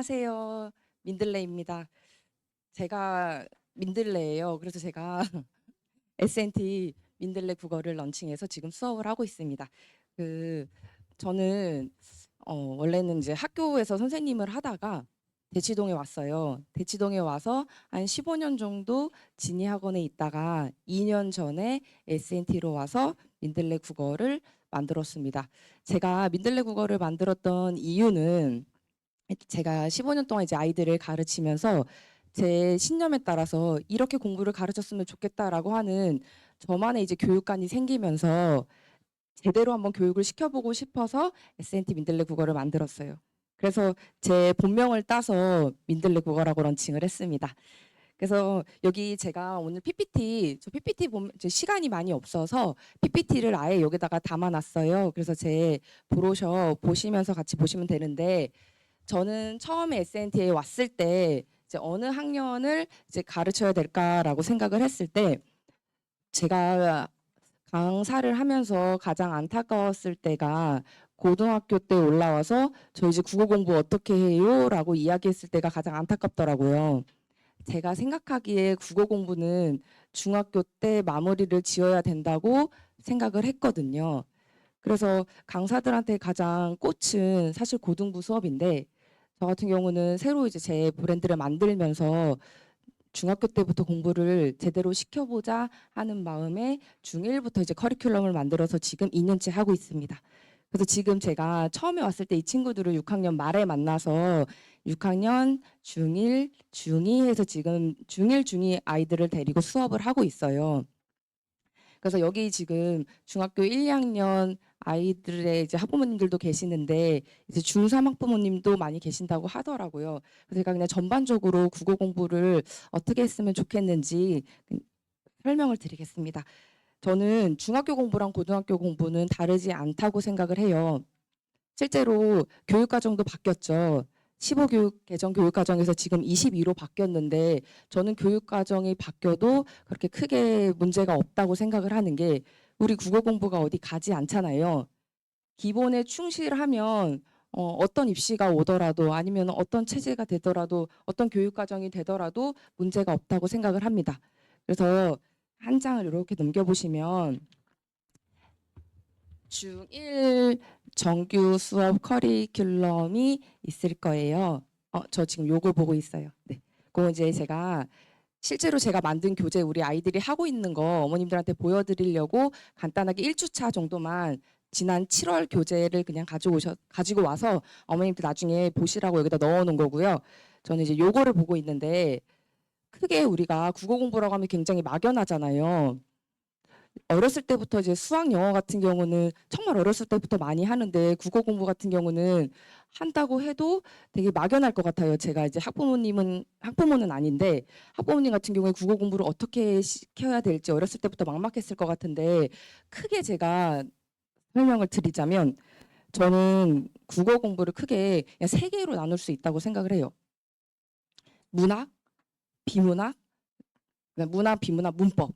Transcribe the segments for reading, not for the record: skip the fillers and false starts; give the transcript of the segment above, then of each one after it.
안녕하세요. 민들레입니다. 제가 민들레예요. 그래서 제가 S&T 민들레 국어를 런칭해서 지금 수업을 하고 있습니다. 그 저는 원래는 이제 학교에서 선생님을 하다가 대치동에 왔어요. 대치동에 와서 한 15년 정도 진이학원에 있다가 2년 전에 S&T로 와서 민들레 국어를 만들었습니다. 제가 민들레 국어를 만들었던 이유는 제가 15년 동안 이제 아이들을 가르치면서 제 신념에 따라서 이렇게 공부를 가르쳤으면 좋겠다라고 하는 저만의 이제 교육관이 생기면서 제대로 한번 교육을 시켜보고 싶어서 S&T 민들레 국어를 만들었어요. 그래서 제 본명을 따서 민들레 국어라고 런칭을 했습니다. 그래서 여기 제가 오늘 PPT 보면 제 시간이 많이 없어서 PPT를 아예 여기다가 담아놨어요. 그래서 제 브로셔 보시면서 같이 보시면 되는데 저는 처음에 S&T에 왔을 때 이제 어느 학년을 이제 가르쳐야 될까라고 생각을 했을 때 제가 강사를 하면서 가장 안타까웠을 때가 고등학교 때 올라와서 저 이제 국어 공부 어떻게 해요? 라고 이야기했을 때가 가장 안타깝더라고요. 제가 생각하기에 국어 공부는 중학교 때 마무리를 지어야 된다고 생각을 했거든요. 그래서 강사들한테 가장 꽃은 사실 고등부 수업인데 저 같은 경우는 새로 이제 제 브랜드를 만들면서 중학교 때부터 공부를 제대로 시켜보자 하는 마음에 중1부터 이제 커리큘럼을 만들어서 지금 2년째 하고 있습니다. 그래서 지금 제가 처음에 왔을 때 이 친구들을 6학년 말에 만나서 6학년, 중1, 중2 해서 지금 중1, 중2 아이들을 데리고 수업을 하고 있어요. 그래서 여기 지금 중학교 1, 2학년 아이들의 이제 학부모님들도 계시는데 이제 중3 학부모님도 많이 계신다고 하더라고요. 그래서 제가 그냥 전반적으로 국어 공부를 어떻게 했으면 좋겠는지 설명을 드리겠습니다. 저는 중학교 공부랑 고등학교 공부는 다르지 않다고 생각을 해요. 실제로 교육과정도 바뀌었죠. 15교육 개정 교육과정에서 지금 22로 바뀌었는데 저는 교육과정이 바뀌어도 그렇게 크게 문제가 없다고 생각을 하는 게 우리 국어 공부가 어디 가지 않잖아요. 기본에 충실하면 어떤 입시가 오더라도 아니면 어떤 체제가 되더라도 어떤 교육과정이 되더라도 문제가 없다고 생각을 합니다. 그래서 한 장을 이렇게 넘겨보시면 중1 정규 수업 커리큘럼이 있을 거예요. 저 지금 요거 보고 있어요. 네. 그거 이제 실제로 제가 만든 교재 우리 아이들이 하고 있는 거 어머님들한테 보여드리려고 간단하게 1주차 정도만 지난 7월 교재를 그냥 가지고 와서 어머님들 나중에 보시라고 여기다 넣어 놓은 거고요. 저는 이제 요거를 보고 있는데 크게 우리가 국어 공부라고 하면 굉장히 막연하잖아요. 어렸을 때부터 이제 수학, 영어 같은 경우는 정말 어렸을 때부터 많이 하는데 국어 공부 같은 경우는 한다고 해도 되게 막연할 것 같아요. 제가 이제 학부모는 아닌데 학부모님 같은 경우에 국어 공부를 어떻게 시켜야 될지 어렸을 때부터 막막했을 것 같은데 크게 제가 설명을 드리자면 저는 국어 공부를 크게 그냥 세 개로 나눌 수 있다고 생각을 해요. 문학, 비문학, 문학, 비문학, 문법.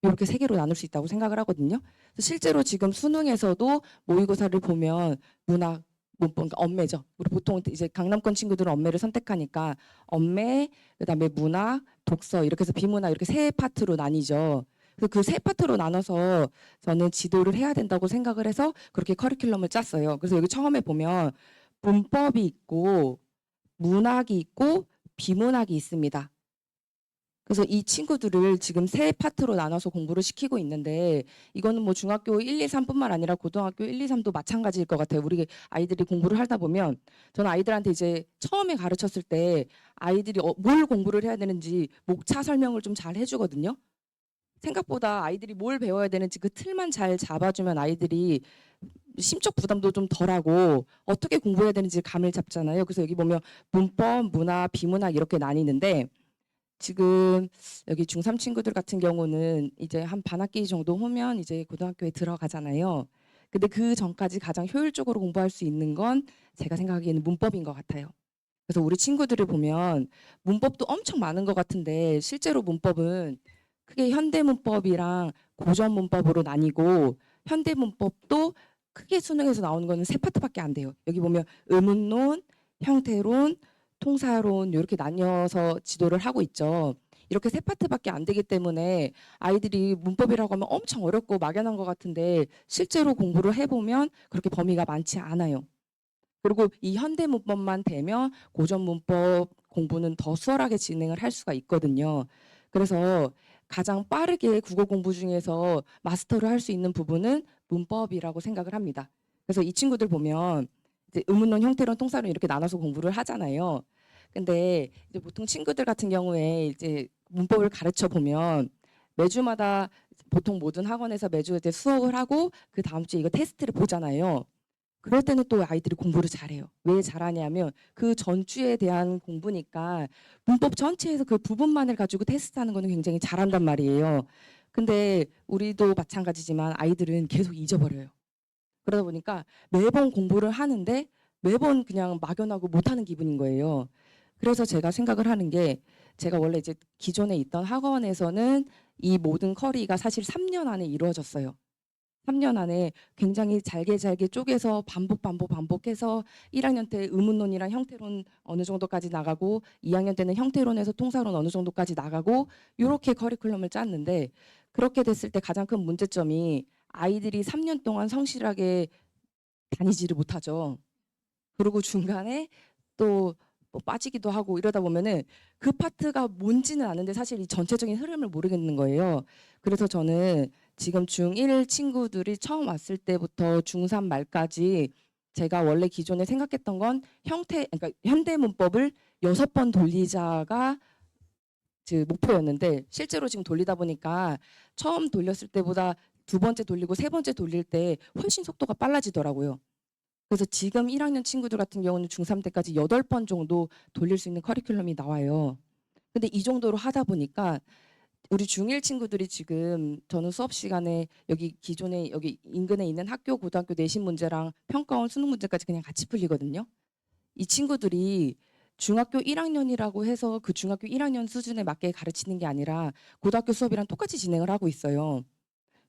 이렇게 세 개로 나눌 수 있다고 생각을 하거든요. 그래서 실제로 지금 수능에서도 모의고사를 보면 문학, 문법, 그러니까 언매죠. 우리 보통 이제 강남권 친구들은 언매를 선택하니까 언매, 그다음에 문학, 독서 이렇게 해서 비문학 이렇게 세 파트로 나뉘죠. 그래서 그 세 파트로 나눠서 저는 지도를 해야 된다고 생각을 해서 그렇게 커리큘럼을 짰어요. 그래서 여기 처음에 보면 문법이 있고 문학이 있고 비문학이 있습니다. 그래서 이 친구들을 지금 세 파트로 나눠서 공부를 시키고 있는데 이거는 뭐 중학교 1, 2, 3뿐만 아니라 고등학교 1, 2, 3도 마찬가지일 것 같아요. 우리 아이들이 공부를 하다 보면 저는 아이들한테 이제 처음에 가르쳤을 때 아이들이 뭘 공부를 해야 되는지 목차 설명을 좀 잘 해주거든요. 생각보다 아이들이 뭘 배워야 되는지 그 틀만 잘 잡아주면 아이들이 심적 부담도 좀 덜하고 어떻게 공부해야 되는지 감을 잡잖아요. 그래서 여기 보면 문법, 문학, 비문학 이렇게 나뉘는데 지금 여기 중3 친구들 같은 경우는 이제 한 반학기 정도 후면 이제 고등학교에 들어가잖아요. 근데 그 전까지 가장 효율적으로 공부할 수 있는 건 제가 생각하기에는 문법인 것 같아요. 그래서 우리 친구들을 보면 문법도 엄청 많은 것 같은데 실제로 문법은 크게 현대문법이랑 고전문법으로 나뉘고 현대문법도 크게 수능에서 나오는 거는 세 파트밖에 안 돼요. 여기 보면 의문론, 형태론, 통사론 요렇게 나뉘어서 지도를 하고 있죠. 이렇게 세 파트밖에 안 되기 때문에 아이들이 문법이라고 하면 엄청 어렵고 막연한 것 같은데 실제로 공부를 해보면 그렇게 범위가 많지 않아요. 그리고 이 현대 문법만 되면 고전 문법 공부는 더 수월하게 진행을 할 수가 있거든요. 그래서 가장 빠르게 국어 공부 중에서 마스터를 할 수 있는 부분은 문법이라고 생각을 합니다. 그래서 이 친구들 보면 이제 의문론, 형태론, 통사론 이렇게 나눠서 공부를 하잖아요. 근데 이제 보통 친구들 같은 경우에 이제 문법을 가르쳐 보면 매주마다 보통 모든 학원에서 매주 이제 수업을 하고 그 다음 주에 이거 테스트를 보잖아요. 그럴 때는 또 아이들이 공부를 잘해요. 왜 잘하냐면 그 전주에 대한 공부니까 문법 전체에서 그 부분만을 가지고 테스트하는 거는 굉장히 잘한단 말이에요. 근데 우리도 마찬가지지만 아이들은 계속 잊어버려요. 그러다 보니까 매번 공부를 하는데 매번 그냥 막연하고 못하는 기분인 거예요. 그래서 제가 생각을 하는 게 제가 원래 이제 기존에 있던 학원에서는 이 모든 커리가 사실 3년 안에 이루어졌어요. 3년 안에 굉장히 잘게 잘게 쪼개서 반복해서 1학년 때 의문론이랑 형태론 어느 정도까지 나가고 2학년 때는 형태론에서 통사론 어느 정도까지 나가고 요렇게 커리큘럼을 짰는데 그렇게 됐을 때 가장 큰 문제점이 아이들이 3년 동안 성실하게 다니지를 못하죠. 그리고 중간에 또 뭐 빠지기도 하고 이러다 보면은 그 파트가 뭔지는 아는데 사실 이 전체적인 흐름을 모르겠는 거예요. 그래서 저는 지금 중1 친구들이 처음 왔을 때부터 중3 말까지 제가 원래 기존에 생각했던 건 그러니까 현대 문법을 6번 돌리자가 그 목표였는데 실제로 지금 돌리다 보니까 처음 돌렸을 때보다 두 번째 돌리고 세 번째 돌릴 때 훨씬 속도가 빨라지더라고요. 그래서 지금 1학년 친구들 같은 경우는 중3 때까지 8번 정도 돌릴 수 있는 커리큘럼이 나와요. 근데 이 정도로 하다 보니까 우리 중1 친구들이 지금 저는 수업 시간에 여기 기존에 여기 인근에 있는 학교 고등학교 내신 문제랑 평가원 수능 문제까지 그냥 같이 풀리거든요. 이 친구들이 중학교 1학년이라고 해서 그 중학교 1학년 수준에 맞게 가르치는 게 아니라 고등학교 수업이랑 똑같이 진행을 하고 있어요.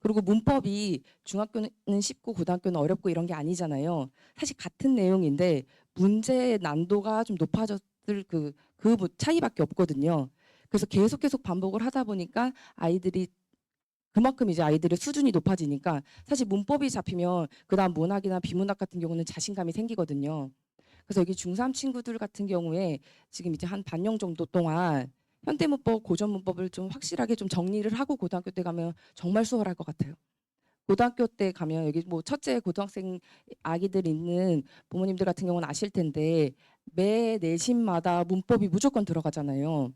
그리고 문법이 중학교는 쉽고 고등학교는 어렵고 이런 게 아니잖아요. 사실 같은 내용인데 문제의 난도가 좀 높아졌을 그 차이밖에 없거든요. 그래서 계속 반복을 하다 보니까 아이들이 그만큼 이제 아이들의 수준이 높아지니까 사실 문법이 잡히면 그다음 문학이나 비문학 같은 경우는 자신감이 생기거든요. 그래서 여기 중3 친구들 같은 경우에 지금 이제 한 반년 정도 동안 현대문법, 고전문법을 좀 확실하게 좀 정리를 하고 고등학교 때 가면 정말 수월할 것 같아요. 고등학교 때 가면 여기 뭐 첫째 고등학생 아기들 있는 부모님들 같은 경우는 아실 텐데 매 내신마다 문법이 무조건 들어가잖아요.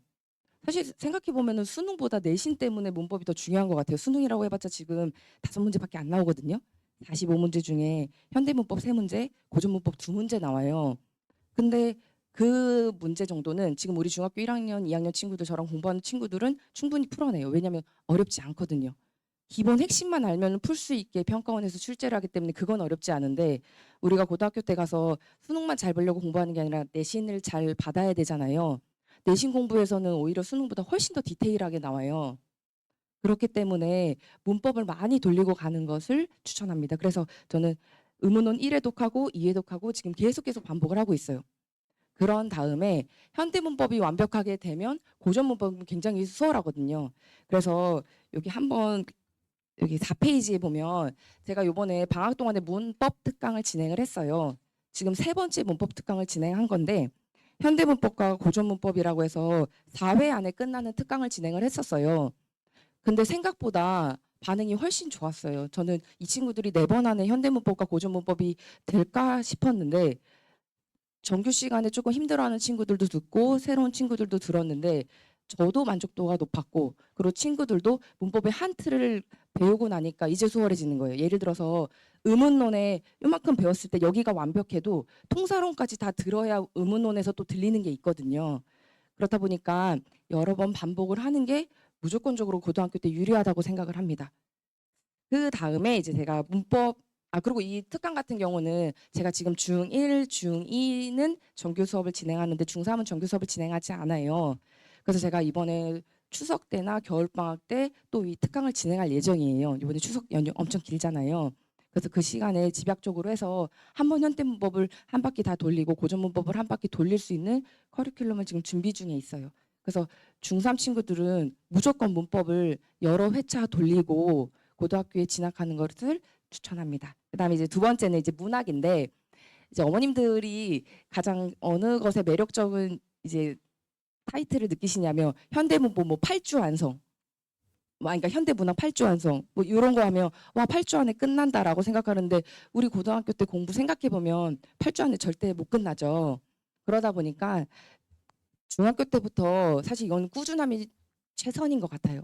사실 생각해 보면은 수능보다 내신 때문에 문법이 더 중요한 것 같아요. 수능이라고 해봤자 지금 5문제밖에 안 나오거든요. 45문제 중에 현대문법 3문제, 고전문법 2문제 나와요. 근데 그 문제 정도는 지금 우리 중학교 1학년, 2학년 친구들 저랑 공부하는 친구들은 충분히 풀어내요. 왜냐하면 어렵지 않거든요. 기본 핵심만 알면 풀 수 있게 평가원에서 출제를 하기 때문에 그건 어렵지 않은데 우리가 고등학교 때 가서 수능만 잘 보려고 공부하는 게 아니라 내신을 잘 받아야 되잖아요. 내신 공부에서는 오히려 수능보다 훨씬 더 디테일하게 나와요. 그렇기 때문에 문법을 많이 돌리고 가는 것을 추천합니다. 그래서 저는 의문론 1회독하고 2회독하고 지금 계속 반복을 하고 있어요. 그런 다음에 현대문법이 완벽하게 되면 고전문법은 굉장히 수월하거든요. 그래서 여기 한번 여기 4페이지에 보면 제가 요번에 방학 동안에 문법 특강을 진행을 했어요. 지금 세 번째 문법 특강을 진행한 건데 현대문법과 고전문법이라고 해서 4회 안에 끝나는 특강을 진행을 했었어요. 근데 생각보다 반응이 훨씬 좋았어요. 저는 이 친구들이 4번 안에 현대문법과 고전문법이 될까 싶었는데 정규 시간에 조금 힘들어하는 친구들도 듣고 새로운 친구들도 들었는데 저도 만족도가 높았고 그리고 친구들도 문법의 한 틀을 배우고 나니까 이제 수월해지는 거예요. 예를 들어서 의문론에 요만큼 배웠을 때 여기가 완벽해도 통사론까지 다 들어야 의문론에서 또 들리는 게 있거든요. 그렇다 보니까 여러 번 반복을 하는 게 무조건적으로 고등학교 때 유리하다고 생각을 합니다. 그 다음에 이제 제가 문법 그리고 이 특강 같은 경우는 제가 지금 중1, 중2는 정규 수업을 진행하는데 중3은 정규 수업을 진행하지 않아요. 그래서 제가 이번에 추석 때나 겨울방학 때 또 이 특강을 진행할 예정이에요. 이번에 추석 연휴 엄청 길잖아요. 그래서 그 시간에 집약적으로 해서 한 번 현대문법을 한 바퀴 다 돌리고 고전문법을 한 바퀴 돌릴 수 있는 커리큘럼을 지금 준비 중에 있어요. 그래서 중3 친구들은 무조건 문법을 여러 회차 돌리고 고등학교에 진학하는 것을 추천합니다. 그다음에 이제 두 번째는 이제 문학인데, 이제 어머님들이 가장 어느 것에 매력적인 이제 타이틀을 느끼시냐면 현대문법 뭐 8주 완성, 그러니까 현대문학 8주 완성 뭐 이런 거 하면 와 8주 안에 끝난다라고 생각하는데, 우리 고등학교 때 공부 생각해 보면 8주 안에 절대 못 끝나죠. 그러다 보니까 중학교 때부터 사실 이건 꾸준함이 최선인 것 같아요.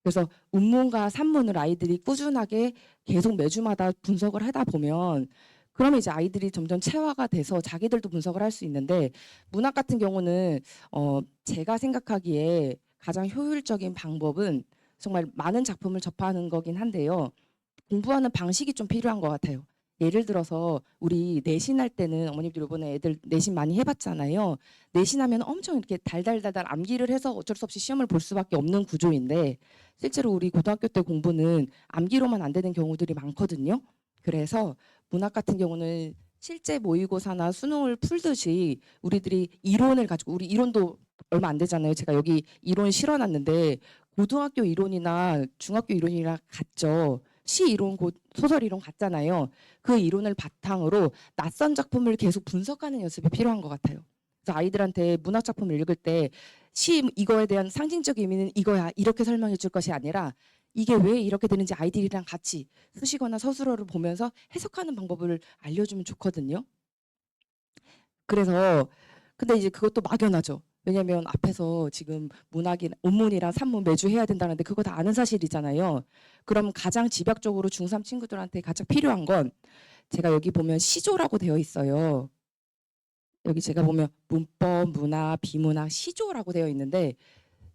그래서 운문과 산문을 아이들이 꾸준하게 계속 매주마다 분석을 하다 보면, 그러면 이제 아이들이 점점 체화가 돼서 자기들도 분석을 할 수 있는데, 문학 같은 경우는 제가 생각하기에 가장 효율적인 방법은 정말 많은 작품을 접하는 거긴 한데요. 공부하는 방식이 좀 필요한 것 같아요. 예를 들어서 우리 내신할 때는, 어머님들 이번에 애들 내신 많이 해봤잖아요. 내신하면 엄청 이렇게 달달달달 암기를 해서 어쩔 수 없이 시험을 볼 수밖에 없는 구조인데, 실제로 우리 고등학교 때 공부는 암기로만 안 되는 경우들이 많거든요. 그래서 문학 같은 경우는 실제 모의고사나 수능을 풀듯이 우리들이 이론을 가지고, 우리 이론도 얼마 안 되잖아요. 제가 여기 이론 실어놨는데 고등학교 이론이나 중학교 이론이랑 같죠. 시 이론, 소설 이론 같잖아요. 그 이론을 바탕으로 낯선 작품을 계속 분석하는 연습이 필요한 것 같아요. 그래서 아이들한테 문학 작품을 읽을 때 시 이거에 대한 상징적 의미는 이거야 이렇게 설명해 줄 것이 아니라, 이게 왜 이렇게 되는지 아이들이랑 같이 수식어나 서술어를 보면서 해석하는 방법을 알려주면 좋거든요. 그래서 근데 이제 그것도 막연하죠. 왜냐면 앞에서 지금 문학이 원문이랑 산문 매주 해야 된다는데 그거 다 아는 사실이잖아요. 그럼 가장 집약적으로 중3 친구들한테 가장 필요한 건, 제가 여기 보면 시조라고 되어 있어요. 여기 제가 보면 문법, 문학, 비문학, 시조라고 되어 있는데,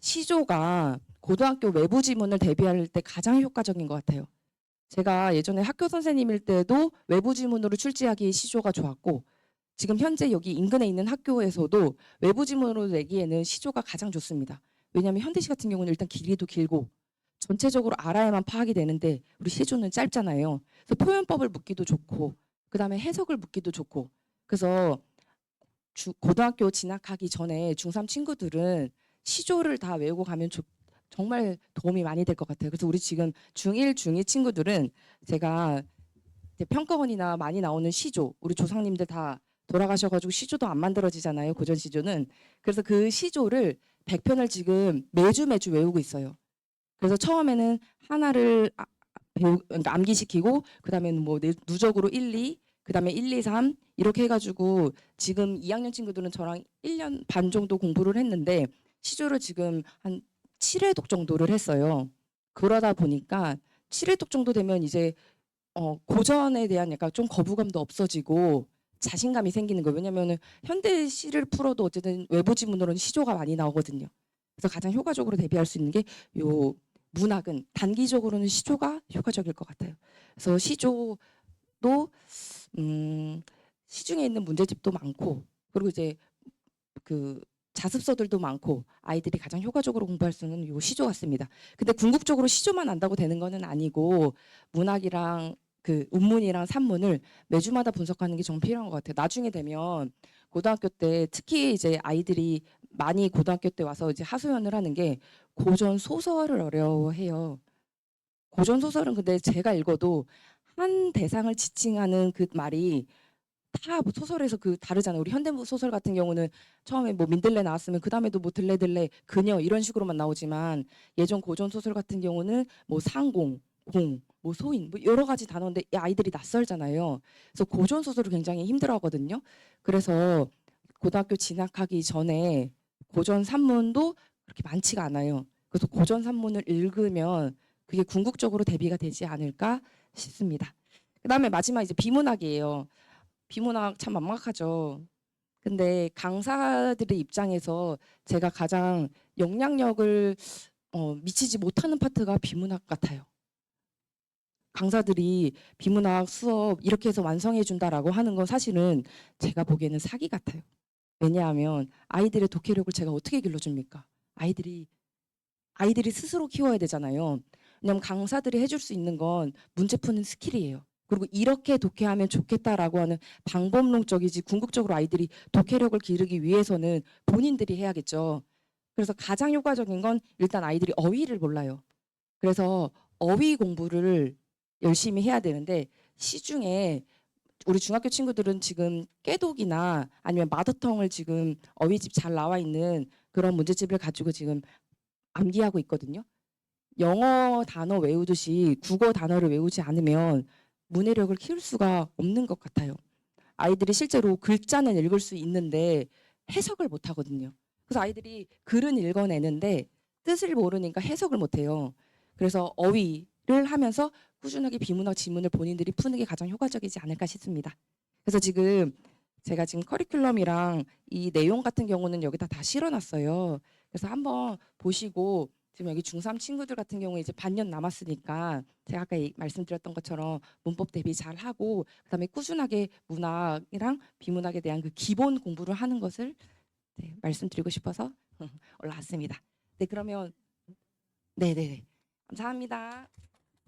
시조가 고등학교 외부 지문을 대비할 때 가장 효과적인 것 같아요. 제가 예전에 학교 선생님일 때도 외부 지문으로 출제하기에 시조가 좋았고, 지금 현재 여기 인근에 있는 학교에서도 외부 지문으로 내기에는 시조가 가장 좋습니다. 왜냐하면 현대시 같은 경우는 일단 길이도 길고 전체적으로 알아야만 파악이 되는데, 우리 시조는 짧잖아요. 그래서 표현법을 묻기도 좋고 그다음에 해석을 묻기도 좋고, 그래서 고등학교 진학하기 전에 중3 친구들은 시조를 다 외우고 가면 정말 도움이 많이 될 것 같아요. 그래서 우리 지금 중1, 중2 친구들은 제가 이제 평가원이나 많이 나오는 시조, 우리 조상님들 다 돌아가셔가지고 시조도 안 만들어지잖아요. 고전 시조는. 그래서 그 시조를 100편을 지금 매주 매주 외우고 있어요. 그래서 처음에는 하나를 그러니까 암기시키고, 그다음에는 뭐 누적으로 1, 2, 그다음에 1, 2, 3 이렇게 해가지고 지금 2학년 친구들은 저랑 1년 반 정도 공부를 했는데 시조를 지금 한 7회독 정도를 했어요. 그러다 보니까 7회독 정도 되면 이제 고전에 대한 약간 좀 거부감도 없어지고 자신감이 생기는 거예요. 왜냐면은 현대 시를 풀어도 어쨌든 외부 지문으로는 시조가 많이 나오거든요. 그래서 가장 효과적으로 대비할 수 있는 게 요 문학은 단기적으로는 시조가 효과적일 것 같아요. 그래서 시조도 음, 시중에 있는 문제집도 많고, 그리고 이제 그 자습서들도 많고, 아이들이 가장 효과적으로 공부할 수 있는 요 시조 같습니다. 근데 궁극적으로 시조만 안다고 되는 거는 아니고, 문학이랑 그 운문이랑 산문을 매주마다 분석하는 게 좀 필요한 것 같아요. 나중에 되면 고등학교 때 특히 이제 아이들이 많이 고등학교 때 와서 이제 하소연을 하는 게 고전 소설을 어려워해요. 고전 소설은 근데 제가 읽어도 한 대상을 지칭하는 그 말이 다 뭐 소설에서 그 다르잖아요. 우리 현대 소설 같은 경우는 처음에 뭐 민들레 나왔으면 그 다음에도 뭐 들레들레 그녀 이런 식으로만 나오지만, 예전 고전 소설 같은 경우는 뭐 상공, 공, 뭐 소인 뭐 여러 가지 단어인데 이 아이들이 낯설잖아요. 그래서 고전 소설을 굉장히 힘들어하거든요. 그래서 고등학교 진학하기 전에 고전 산문도 그렇게 많지가 않아요. 그래서 고전 산문을 읽으면 그게 궁극적으로 대비가 되지 않을까 싶습니다. 그다음에 마지막 이제 비문학이에요. 비문학 참 막막하죠. 근데 강사들의 입장에서 제가 가장 영향력을 미치지 못하는 파트가 비문학 같아요. 강사들이 비문학 수업 이렇게 해서 완성해 준다라고 하는 건 사실은 제가 보기에는 사기 같아요. 왜냐하면 아이들의 독해력을 제가 어떻게 길러줍니까? 아이들이 스스로 키워야 되잖아요. 왜냐하면 강사들이 해줄 수 있는 건 문제 푸는 스킬이에요. 그리고 이렇게 독해하면 좋겠다라고 하는 방법론적이지 궁극적으로 아이들이 독해력을 기르기 위해서는 본인들이 해야겠죠. 그래서 가장 효과적인 건 일단 아이들이 어휘를 몰라요. 그래서 어휘 공부를 열심히 해야 되는데 시중에 우리 중학교 친구들은 지금 깨독이나 아니면 마더텅을 지금 어휘집 잘 나와 있는 그런 문제집을 가지고 지금 암기하고 있거든요. 영어 단어 외우듯이 국어 단어를 외우지 않으면 문해력을 키울 수가 없는 것 같아요. 아이들이 실제로 글자는 읽을 수 있는데 해석을 못 하거든요. 그래서 아이들이 글은 읽어내는데 뜻을 모르니까 해석을 못 해요. 그래서 어휘를 하면서 꾸준하게 비문학 지문을 본인들이 푸는 게 가장 효과적이지 않을까 싶습니다. 그래서 지금 제가 지금 커리큘럼이랑 이 내용 같은 경우는 여기다 다 실어놨어요. 그래서 한번 보시고 지금 여기 중3 친구들 같은 경우에 이제 반년 남았으니까 제가 아까 말씀드렸던 것처럼 문법 대비 잘 하고 그다음에 꾸준하게 문학이랑 비문학에 대한 그 기본 공부를 하는 것을 네, 말씀드리고 싶어서 올라왔습니다. 네, 그러면 네네네. 감사합니다.